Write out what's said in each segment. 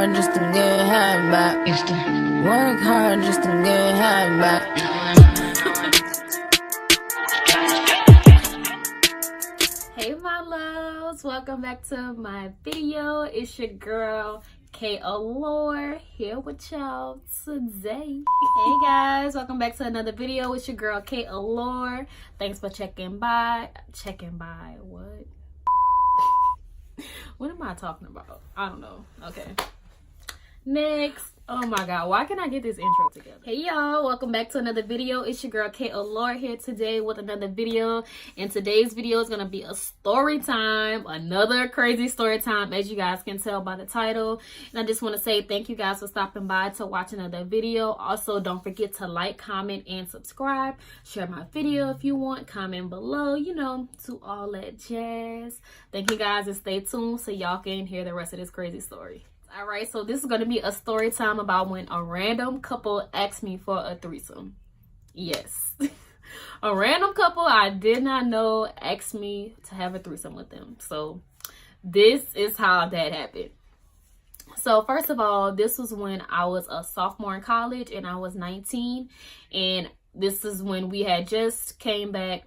hard just to get half back. Work hard just to get half back. Hey my loves, welcome back to my video. It's your girl K Allure here with y'all today. Hey guys, welcome back to another video. It's your girl K Allure. Thanks for checking by. What? What am I talking about? I don't know. Okay. Next. Oh my god, why can't I get this intro together? Hey y'all, welcome back to another video. It's your girl K Allure here today with another video. And today's video is gonna be a story time, another crazy story time, as you guys can tell by the title. And I just want to say thank you guys for stopping by to watch another video. Also, don't forget to like, comment, and subscribe. Share my video if you want. Comment below, you know, to all that jazz. Thank you guys, and stay tuned so y'all can hear the rest of this crazy story. All right, so this is going to be a story time about when a random couple asked me for a threesome. Yes. A random couple I did not know asked me to have a threesome with them. So this is how that happened. So first of all, this was when I was a sophomore in college and I was 19. And this is when we had just came back.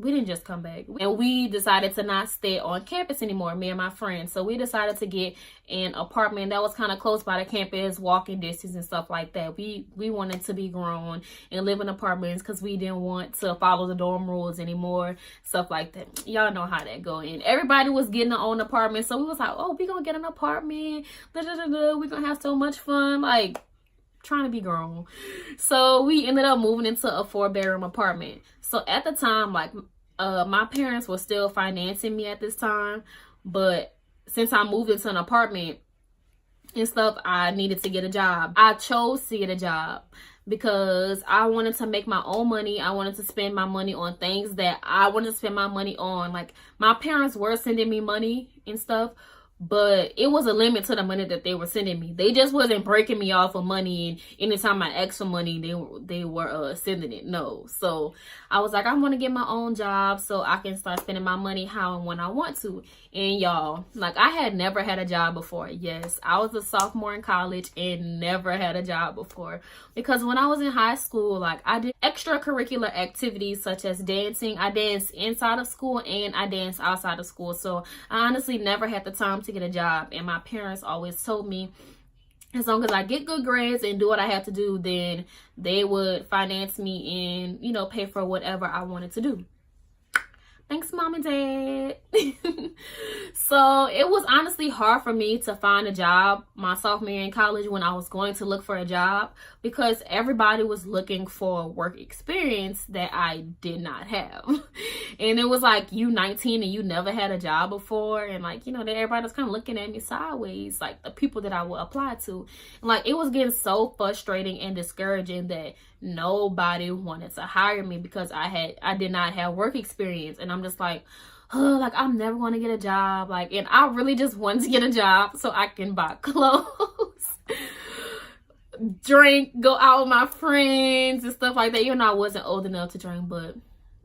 We didn't just come back, and we decided to not stay on campus anymore, me and my friends. So we decided to get an apartment that was kind of close by the campus, walking distance and stuff like that. We wanted to be grown and live in apartments because we didn't want to follow the dorm rules anymore, stuff like that. Y'all know how that go. And everybody was getting their own apartment, so we was like, oh, we gonna get an apartment, we're gonna have so much fun, like trying to be grown. So we ended up moving into a 4-bedroom apartment. So at the time, like, my parents were still financing me at this time, but since I moved into an apartment and stuff, I needed to get a job. I chose to get a job because I wanted to make my own money. I wanted to spend my money on things that I wanted to spend my money on. Like, my parents were sending me money and stuff, but it was a limit to the money that they were sending me. They just wasn't breaking me off of money, and anytime I asked for money, they were sending it. No. So I was like, I want to get my own job so I can start spending my money how and when I want to. And y'all, like, I had never had a job before. Yes, I was a sophomore in college and never had a job before, because when I was in high school, like, I did extracurricular activities such as dancing. I danced inside of school and I danced outside of school. So I honestly never had the time to get a job, and my parents always told me as long as I get good grades and do what I have to do, then they would finance me and, you know, pay for whatever I wanted to do. Thanks, Mom and Dad. So it was honestly hard for me to find a job my sophomore year in college when I was going to look for a job, because everybody was looking for work experience that I did not have. And it was like, you 19 and you never had a job before, and like, you know, everybody was kind of looking at me sideways, like the people that I would apply to. And like, it was getting so frustrating and discouraging that nobody wanted to hire me because I did not have work experience. And I'm just like, oh, like, I'm never going to get a job. Like, and I really just wanted to get a job so I can buy clothes, drink, go out with my friends and stuff like that. Even though I wasn't old enough to drink, but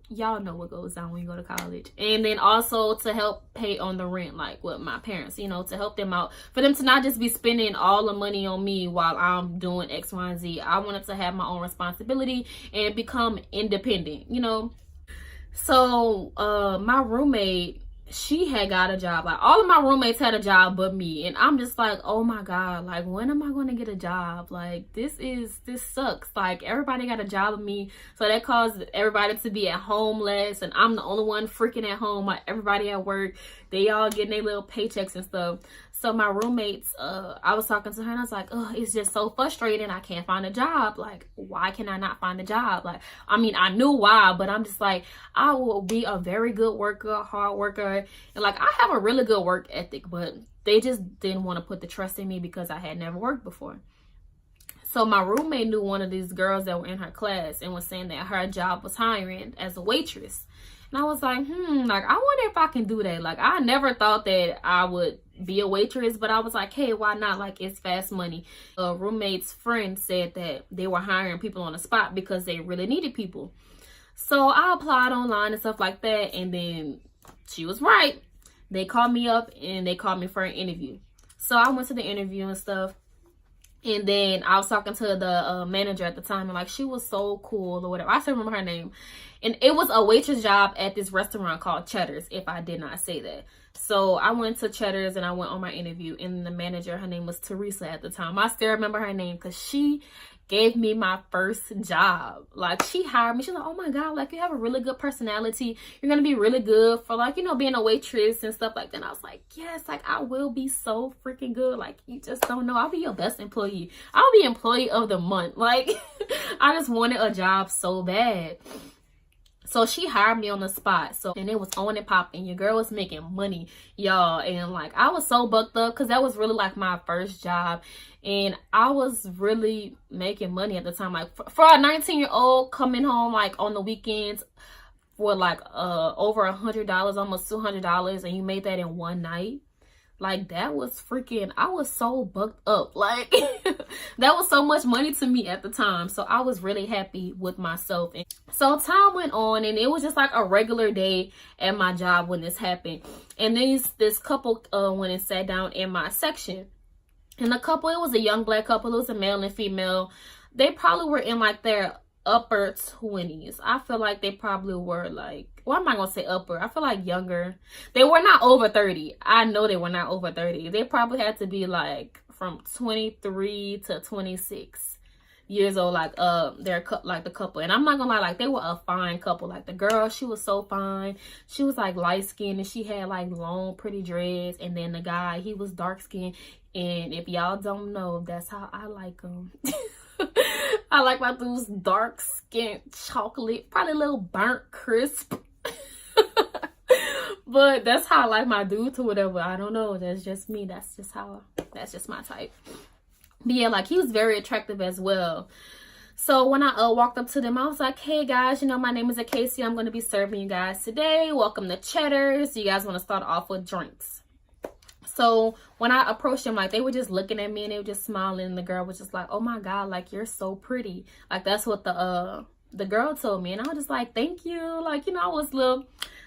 y'all know what goes down when you go to college. And then also to help pay on the rent, like with my parents, you know, to help them out, for them to not just be spending all the money on me while I'm doing X, Y, and Z. I wanted to have my own responsibility and become independent, you know. So my roommate, she had got a job. Like, all of my roommates had a job but me, and I'm just like, oh my god, like, when am I going to get a job? Like, this sucks. Like, everybody got a job with me, so that caused everybody to be at home less, and I'm the only one freaking at home. Like, everybody at work, they all getting their little paychecks and stuff. So my roommates, I was talking to her and I was like, oh, it's just so frustrating. I can't find a job. Like, why can I not find a job? Like, I mean, I knew why, but I'm just like, I will be a very good worker, hard worker. And like, I have a really good work ethic, but they just didn't want to put the trust in me because I had never worked before. So my roommate knew one of these girls that were in her class and was saying that her job was hiring as a waitress. And I was like, like, I wonder if I can do that. Like, I never thought that I would be a waitress, but I was like, hey, why not? Like, it's fast money. A roommate's friend said that they were hiring people on the spot because they really needed people. So I applied online and stuff like that, and then she was right. They called me up and they called me for an interview. So I went to the interview and stuff. And then I was talking to the manager at the time, and like, she was so cool or whatever. I still remember her name. And it was a waitress job at this restaurant called Cheddar's, if I did not say that. So I went to Cheddar's and I went on my interview, and the manager, her name was Teresa at the time. I still remember her name because she gave me my first job. Like, she hired me. She's like, oh my God, like, you have a really good personality. You're going to be really good for, like, you know, being a waitress and stuff like that. And I was like, yes, like, I will be so freaking good. Like, you just don't know. I'll be your best employee. I'll be employee of the month. Like, I just wanted a job so bad. So she hired me on the spot. So, and it was on and popping. Your girl was making money, y'all. And like, I was so bucked up because that was really like my first job. And I was really making money at the time. Like, for a 19-year-old coming home like on the weekends for like over $100, almost $200, and you made that in one night. Like, that was freaking, I was so bucked up. Like, that was so much money to me at the time. So I was really happy with myself. And so time went on, and it was just like a regular day at my job when this happened. And this couple went and sat down in my section. And the couple, it was a young black couple. It was a male and female. They probably were in like their upper 20s. I feel like they probably were like, well, I'm not gonna say upper, I feel like younger. They were not over 30. I know they were not over 30. They probably had to be like from 23 to 26 years old. Like they're like the couple. And I'm not gonna lie, like, they were a fine couple. Like, the girl, she was so fine. She was like light skinned, and she had like long pretty dreads. And then the guy, he was dark skinned. And if y'all don't know, that's how I like them. I like my dudes dark skin, chocolate, probably a little burnt crisp. But that's how I like my dudes or whatever. I don't know. That's just me. That's just my type. But yeah, like, he was very attractive as well. So when I walked up to them, I was like, hey guys, you know, my name is Acacia. I'm going to be serving you guys today. Welcome to Cheddar's. You guys want to start off with drinks? So when I approached them, like, they were just looking at me and they were just smiling. And the girl was just like, oh my God, like, you're so pretty. Like, that's what the girl told me. And I was just like, thank you. Like, you know, I was a little,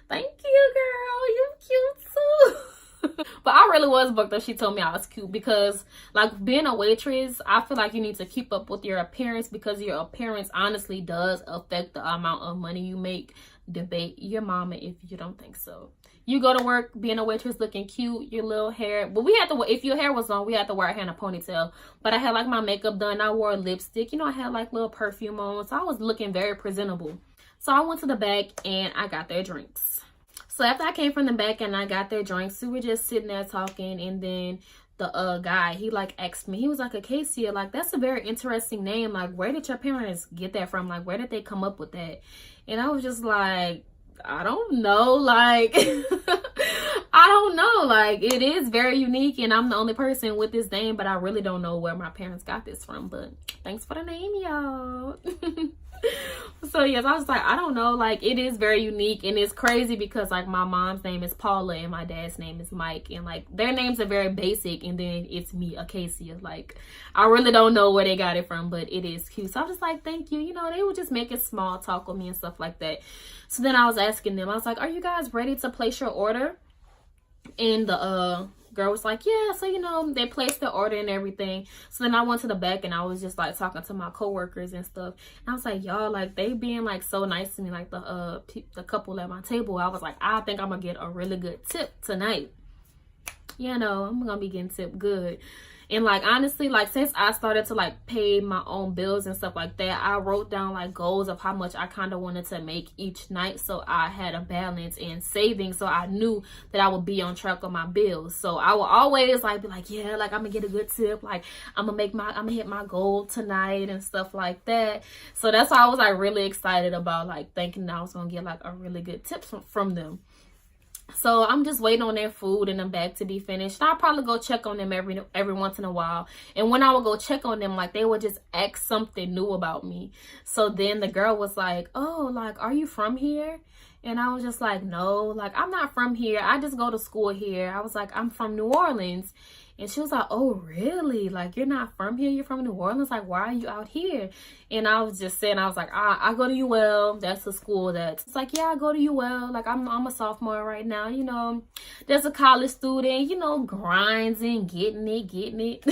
thank you, girl. You're cute too. But I really was booked up. She told me I was cute because, like, being a waitress, I feel like you need to keep up with your appearance, because your appearance honestly does affect the amount of money you make. Debate your mama if you don't think so. You go to work being a waitress looking cute, your little hair. But we had to, if your hair was long, we had to wear a hair in a ponytail. But I had like my makeup done. I wore lipstick. You know, I had like little perfume on. So I was looking very presentable. So I went to the back and I got their drinks. So after I came from the back and I got their drinks, we were just sitting there talking. And then the guy, he like asked me, he was like, Acacia, like, that's a very interesting name. Like, where did your parents get that from? Like, where did they come up with that? And I was just like, I don't know, like, I don't know, like, it is very unique, and I'm the only person with this name, but I really don't know where my parents got this from. But thanks for the name, y'all. So yes, I was like, I don't know, like, it is very unique, and it's crazy because, like, my mom's name is Paula and my dad's name is Mike, and like, their names are very basic, and then it's me, Acacia. Like, I really don't know where they got it from, but it is cute. So I was just like, thank you. You know, they were just making small talk with me and stuff like that. So then I was asking them, I was like, are you guys ready to place your order? And the girl was like, yeah. So, you know, they placed the order and everything. So then I went to the back and I was just like talking to my coworkers and stuff. And I was like, y'all, like, they being like so nice to me, like the couple at my table. I was like, I think I'm gonna get a really good tip tonight. You know, I'm gonna be getting tipped good. And like, honestly, like, since I started to like pay my own bills and stuff like that, I wrote down like goals of how much I kind of wanted to make each night, so I had a balance in saving, so I knew that I would be on track on my bills. So I will always like be like, yeah, like, I'm gonna get a good tip, like, I'm gonna hit my goal tonight and stuff like that. So that's why I was like really excited about like thinking that I was gonna get like a really good tip from them. So I'm just waiting on their food in the bag to be finished. I'll probably go check on them every once in a while. And when I would go check on them, like, they would just ask something new about me. So then the girl was like, oh, like, are you from here? And I was just like, no, like, I'm not from here. I just go to school here. I was like, I'm from New Orleans. And she was like, oh, really? Like, you're not from here? You're from New Orleans? Like, why are you out here? And I was just saying, I was like, I go to UL. That's a school that's... It's like, yeah, I go to UL. Like, I'm a sophomore right now. You know, there's a college student, you know, grinding, getting it.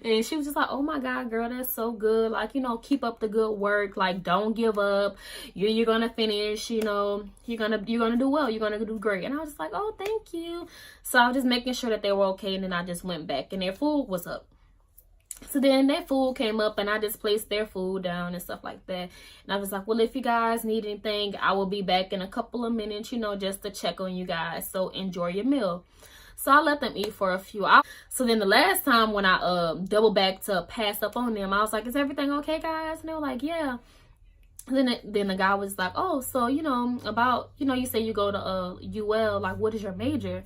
And she was just like, oh my God, girl, that's so good. Like, you know, keep up the good work. Like, don't give up. You're gonna finish, you know, you're gonna do well. You're gonna do great. And I was just like, oh, thank you. So I was just making sure that they were okay. And then I just went back and their food was up. So then their food came up and I just placed their food down and stuff like that. And I was like, well, if you guys need anything, I will be back in a couple of minutes, you know, just to check on you guys. So enjoy your meal. So I let them eat for a few hours. So then the last time when I double back to pass up on them, I was like, is everything okay, guys? And they were like, yeah. Then the guy was like, oh, so, you know, about, you know, you say you go to UL, like, what is your major?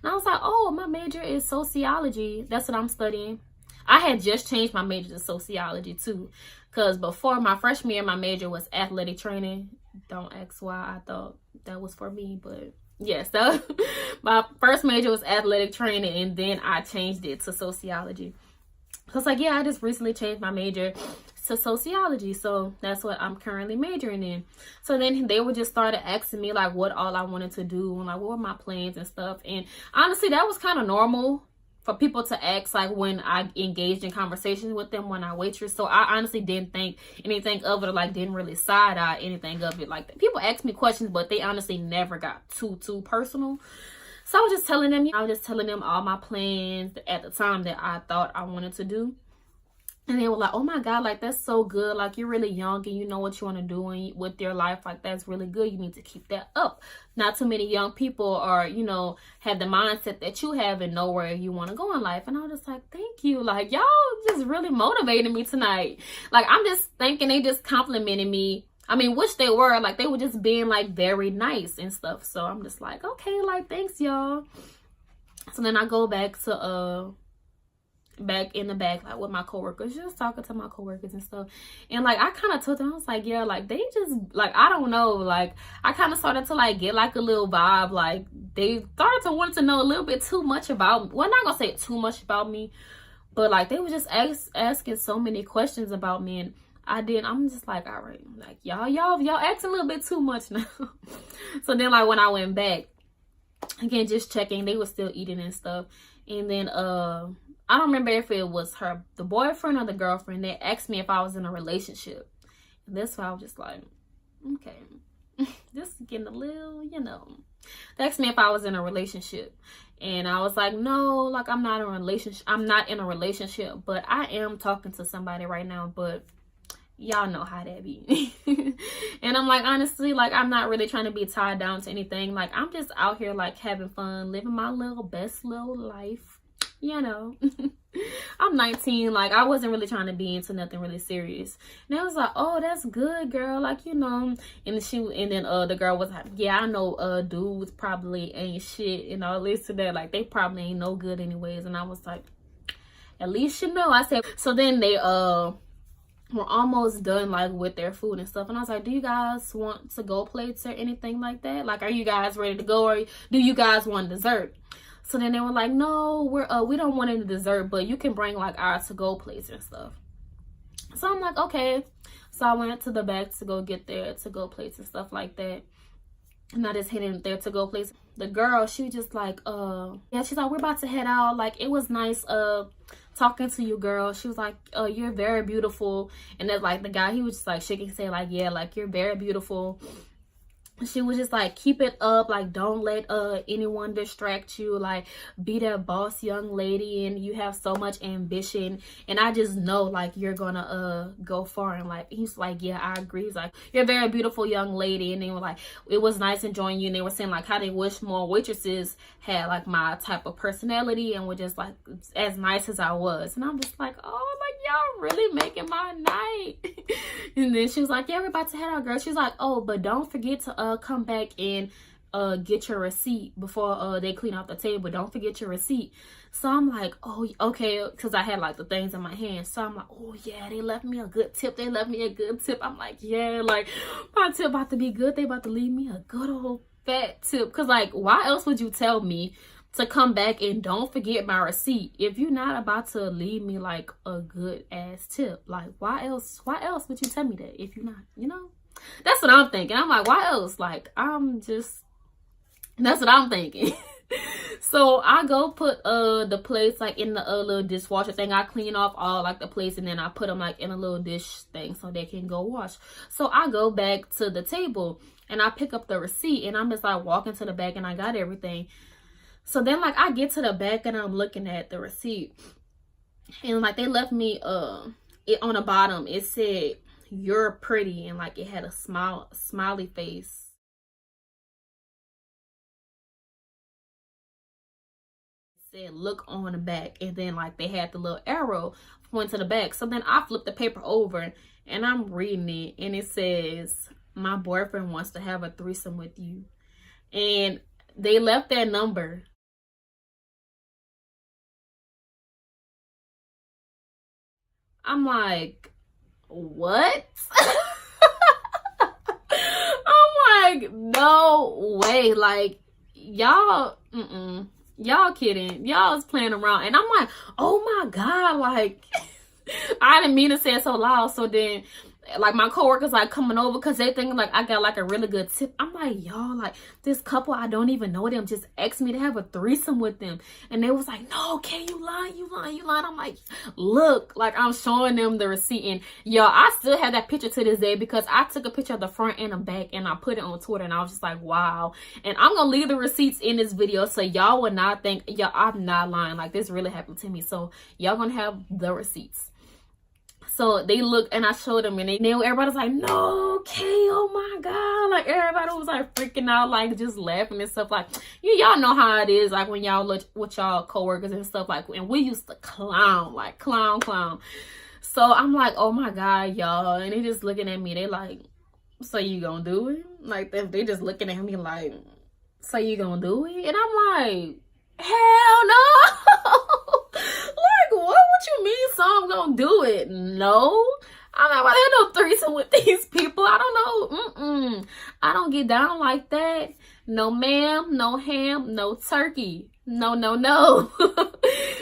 And I was like, oh, my major is sociology. That's what I'm studying. I had just changed my major to sociology too, because before my freshman year, my major was athletic training. Don't ask why I thought that was for me, but yeah, so my first major was athletic training, and then I changed it to sociology. So it's like, yeah, I just recently changed my major to sociology, so that's what I'm currently majoring in. So then they would just started asking me like what all I wanted to do and like what were my plans and stuff. And honestly, that was kind of normal for people to ask, like when I engaged in conversations with them when I waitress. So I honestly didn't think anything of it, or like didn't really side eye anything of it. Like, people ask me questions, but they honestly never got too personal. So I was just telling them all my plans at the time that I thought I wanted to do. And they were like, oh my God, like, that's so good. Like, you're really young and you know what you want to do with your life. Like, that's really good. You need to keep that up. Not too many young people are, you know, have the mindset that you have and know where you want to go in life. And I was just like, thank you. Like, y'all just really motivated me tonight. Like, I'm just thinking they just complimented me. I mean, which they were. Like, they were just being, like, very nice and stuff. So I'm just like, okay, like, thanks, y'all. So then I go back to, back in the back, like, with my coworkers, just talking to my coworkers and stuff. And like, I kind of told them, I was like, yeah, like, they just, like, I don't know, like, I kind of started to like get like a little vibe, like they started to want to know a little bit too much about me. Well, I'm not gonna say too much about me, but like, they were just asking so many questions about me. And I'm just like, all right, like, y'all acting a little bit too much now. So then, like, when I went back again, just checking, they were still eating and stuff. And then I don't remember if it was the boyfriend or the girlfriend. They asked me if I was in a relationship. And that's why I was just like, okay, this is getting a little, you know. They asked me if I was in a relationship. And I was like, no, like, I'm not in a relationship. I'm not in a relationship, but I am talking to somebody right now. But y'all know how that be. And I'm like, honestly, like, I'm not really trying to be tied down to anything. Like, I'm just out here, like, having fun, living my best little life. You know, I'm 19. Like, I wasn't really trying to be into nothing really serious. And I was like, oh, that's good, girl. Like, you know. And then the girl was like, yeah, I know dudes probably ain't shit and all this and that. Like, they probably ain't no good anyways. And I was like, at least you know. I said, so then they were almost done, like, with their food and stuff. And I was like, do you guys want to go plates or anything like that? Like, are you guys ready to go, or do you guys want dessert? So then they were like, no, we don't want any dessert, but you can bring like our to-go plates and stuff. So I'm like, okay. So I went to the back to go get their to-go plates and stuff like that. And I just hit their to-go plates. The girl, she was just like, yeah, she's like, we're about to head out. Like, it was nice talking to you, girl. She was like, you're very beautiful. And then like the guy, he was just like shaking his head like, yeah, like, you're very beautiful. She was just like, keep it up, like, don't let anyone distract you, like, be that boss young lady, and you have so much ambition, and I just know, like, you're gonna go far. And like, he's like, yeah, I agree. He's like, you're a very beautiful young lady. And they were like, it was nice enjoying you. And they were saying like how they wish more waitresses had like my type of personality and were just like as nice as I was. And I'm just like, oh, like, y'all really making my night. And then she was like, yeah, we're about to head out, girl. She's like, oh, but don't forget to come back and get your receipt before they clean out the table. Don't forget your receipt. So I'm like, oh, okay, because I had like the things in my hand. So I'm like, oh yeah, they left me a good tip. They left me a good tip. I'm like, yeah, like, my tip about to be good. They about to leave me a good old fat tip. Because like, why else would you tell me to come back and don't forget my receipt. If you're not about to leave me like a good ass tip, like why else would you tell me that if you're not, you know? That's what I'm thinking. I'm like, why else? Like, that's what I'm thinking. So I go put the plates like in the little dishwasher thing. I clean off all like the plates, and then I put them like in a little dish thing so they can go wash. So I go back to the table and I pick up the receipt, and I'm just like walking to the back, and I got everything. So then like I get to the back and I'm looking at the receipt, and like they left me it on the bottom, it said, "You're pretty," and like it had a smiley face. Said look on the back, and then like they had the little arrow pointing to the back. So then I flipped the paper over and I'm reading it, and it says, "My boyfriend wants to have a threesome with you." And they left their number. I'm like, what? I'm like, no way. Like, y'all y'all kidding. Y'all is playing around. And I'm like, oh my God, like I didn't mean to say it so loud. So then like my coworkers like coming over because they think like I got like a really good tip. I'm like, y'all, like this couple, I don't even know them, just asked me to have a threesome with them. And they was like, no, can you lie? You lying. I'm like, look, like I'm showing them the receipt. And y'all, I still have that picture to this day because I took a picture of the front and the back and I put it on Twitter, and I was just like, wow. And I'm gonna leave the receipts in this video so y'all would not think, y'all, I'm not lying, like this really happened to me. So y'all gonna have the receipts. So they look, and I showed them, and everybody's like, no, Kay, oh my God. Like everybody was like freaking out, like just laughing and stuff. Like, y'all know how it is, like when y'all look with y'all coworkers and stuff, like, and we used to clown, like clown. So I'm like, oh my God, y'all. And they just looking at me. They like, so you gonna do it? Like they just looking at me like, so you gonna do it? And I'm like, hell no. Like, what you mean, so I'm gonna do it? No, I'm not about to have no threesome with these people. I don't know. I don't get down like that. No ma'am, no ham, no turkey. No.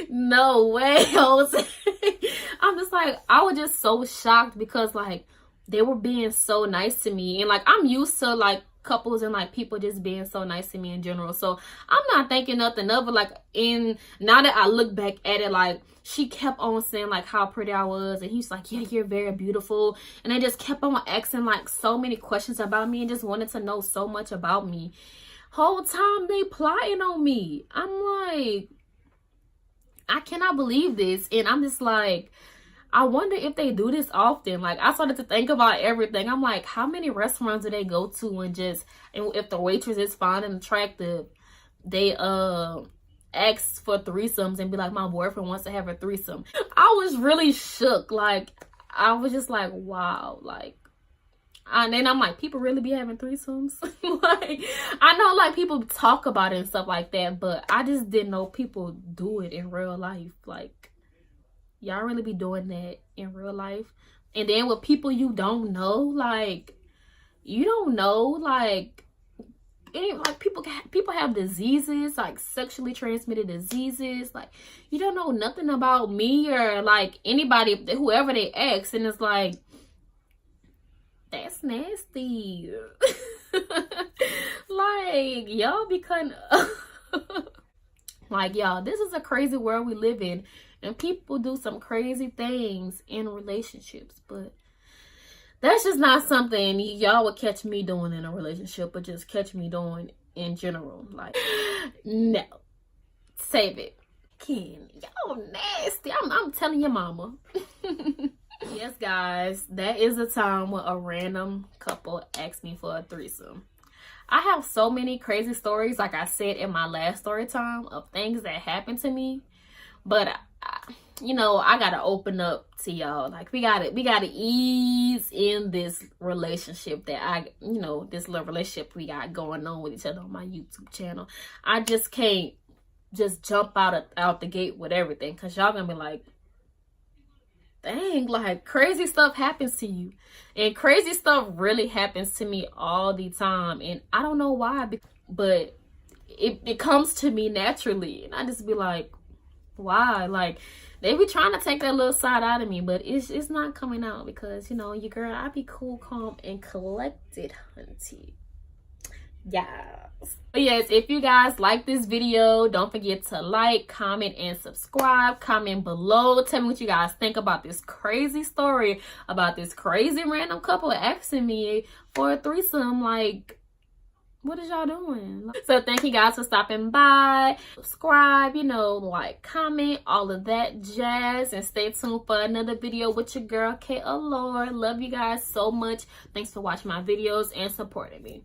No way, Jose. I'm just like, I was just so shocked because like they were being so nice to me, and like I'm used to like couples and like people just being so nice to me in general. So I'm not thinking nothing of it. Like, now that I look back at it, like she kept on saying like how pretty I was, and he's like, yeah, you're very beautiful. And they just kept on asking like so many questions about me and just wanted to know so much about me. Whole time they plotting on me. I'm like, I cannot believe this. And I'm just like, I wonder if they do this often. Like, I started to think about everything. I'm like, how many restaurants do they go to and if the waitress is fine and attractive, they ask for threesomes and be like, my boyfriend wants to have a threesome. I was really shook. Like, I was just like, wow. Like, and then I'm like, people really be having threesomes? Like, I know like people talk about it and stuff like that, but I just didn't know people do it in real life. Like, y'all really be doing that in real life? And then with people you don't know, like, you don't know, like, people have diseases, like sexually transmitted diseases. Like, you don't know nothing about me or like anybody, whoever they ask, and it's like, that's nasty. Like, y'all be kind of like, y'all, this is a crazy world we live in. And people do some crazy things in relationships, but that's just not something y'all would catch me doing in a relationship, or just catch me doing in general. Like, no, save it. Ken, y'all nasty. I'm telling your mama. Yes, guys, that is the time when a random couple asked me for a threesome. I have so many crazy stories, like I said in my last story time, of things that happened to me. But you know, I gotta open up to y'all. Like, we gotta ease in this relationship that this little relationship we got going on with each other on my YouTube channel. I just can't just jump out the gate with everything, because y'all gonna be like, dang, like crazy stuff happens to you. And crazy stuff really happens to me all the time, and I don't know why, but it comes to me naturally, and I just be like, why? Like, they be trying to take that little side out of me, but it's not coming out because, you know, your girl, I be cool, calm, and collected, hunty. Yes. But yes, if you guys like this video, don't forget to like, comment, and subscribe. Comment below. Tell me what you guys think about this crazy story about this crazy random couple asking me for a threesome. Like, what is y'all doing? So thank you guys for stopping by. Subscribe, you know, like, comment, all of that jazz, and stay tuned for another video with your girl K Allure. Love you guys so much. Thanks for watching my videos and supporting me.